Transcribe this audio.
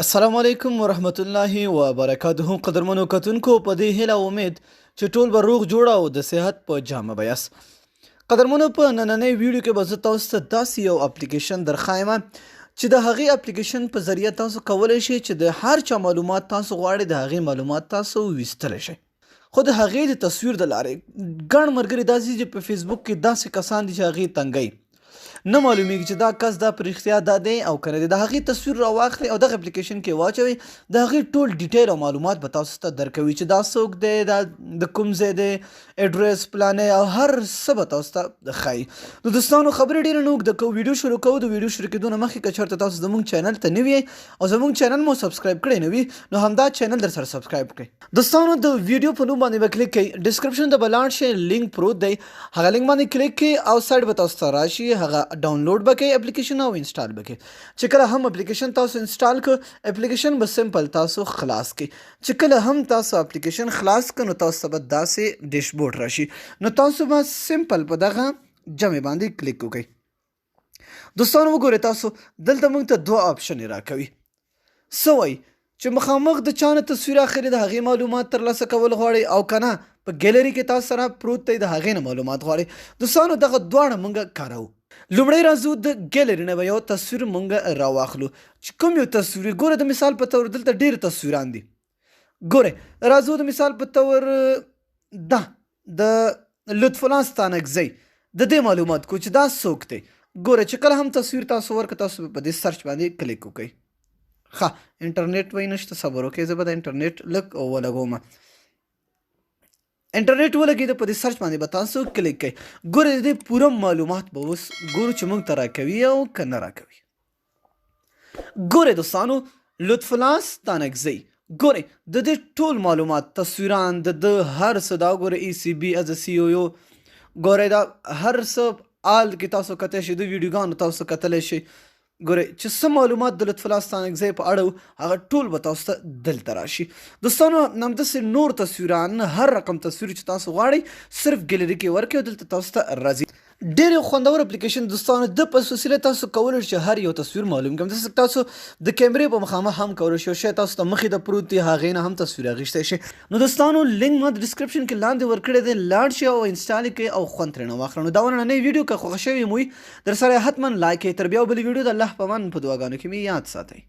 السلام علیکم ورحمت الله وبرکاته. قدرمنو کتونکو په دې هیله او امید چې ټول به روغ جوړ او د صحت په جامه به یاست. قدرمنو په نننۍ ویډیو کې به زه تاسو ته داسې یو اپلیکیشن درښایم چې د هغې اپلیکیشن په ذریعه تاسو کولی شئ چې د هر چا معلومات تاسو غواړئ د هغې معلومات تاسو ویستلی شئ. خو د هغې د تصویر د لارې ګڼ ملګري داسې چې په فیسبوک کې داسې کسان دي چې هغې تنګوي، نه معلومیږي چې دا کس دا په رښتیا دا دی او که نه دی. د هغې تصویر راواخلئ او دغه اپلیکیشن کې واچوئ. د هغې ټول ډیټیل او معلومات به تاسو ته درکوي چې دا څوک دی، دا د کوم ځای دی، اډرس، پلانې او هر څه به تاسو ته ښایي. نو دوستانو خبرې ډېرې نه اوږده کوو، ویډیو شروع کوو. د ویډیو شروع کېدو نه مخکې که چېرته تاسو زموږ چینل ته نوي یئ او زموږ چینل مو سبسکرایب کړی نه وي نو همدا چینل در سره سبسکرایب کړئ. دوستانو د ویډیو په نوم باندې به کلیک کړئ، ډسکرپشن ته به لاړ شئ، لینک پروت دی، هغه لینک باندې کلیک کړئ او سایډ به تاسو ته راشي، هغه ډاونلوډ به کړئ اپلیکیشن او انسټال به کړئ. چې کله هم اپلیکیشن تاسو انسټال کړ، اپلیکیشن به سمپل تاسو خلاص کړئ. چې کله هم تاسو اپلیکیشن خلاص کړ نو تاسو ته به داسې ډیشبورډ راشي، نو تاسو به سمپل په دغه جمع باندې کلیک وکړئ. دوستانو وګورئ، تاسو دلته موږ ته دوه آپشنې راکوي. څه وایي چې مخامخ د چا نه تصویر اخلي د هغې معلومات ترلاسه کول غواړئ او که نه په ګیلري کې تاسو سره پروت دی د هغې نه معلومات غواړئ. دوستانو دغه دواړه موږ کاروو. لومړی راځو د ګیلري نه به یو تصویر موږ راواخلو چې کوم یو تصویر. ګوره د مثال په طور دلته ډېر تصویران دي. ګورئ راځو د مثال په طور دا د لطف الله ستانکزی د دې معلومات کو چې دا څوک دی. ګوره چې کله هم تصویر تاسو ورکړه تاسو په دې سرچ باندې کلیک وکړئ. ښه انټرنیټ وایي نشته، صبر وکړئ، زه به د انټرنیټ لږ ولګوم. انټرنیټ ولګېده، په دې سرچ باندې به تاسو کلیک کوئ. ګورئ د دې پوره معلومات به اوس ګورو چې موږ ته راکوي او که نه راکوي. ګورئ دوستانو لطف الله ستانکزی، ګورئ د دې ټول معلومات، تصویران، د هر څه دا ګورئ ای سی بي از سی او یو، ګورئ دا هر څه آل کې تاسو کتلی شئ، د ویډیوګانو تاسو کتلی شئ. ګورئ چې څه معلومات د لطف الله ستانکزی په اړه و هغه ټول به تاسو ته دلته راشي. دوستانو همداسې نور تصویران، هر رقم تصویر چې تاسو غواړئ صرف ګیلري کې ورکړئ او دلته تاسو ته راځي. ډېر یو خوندور اپلیکیشن دوستانو، د په وسیله تاسو کولی شئ چې هر یو تصویر معلوم کړم. داسې تاسو د کیمرې په مخامخ هم کولی شئ، شاید تاسو ته مخې ته پروت دی هغې نه هم تصویر اخیستی شئ. نو دوستانو لینک ما د ډسکرپشن کې لاندې ورکړی دی، لاړ شئ او انسټال یې کړئ او خوند ترېنه واخلئ. نو دا نننۍ ویډیو که خوښه شوې مو وي در سره حتما لایک کړئ. تر بیا بلې ویډیو د الله په امان په دعاګانو کې مې یاد ساتئ.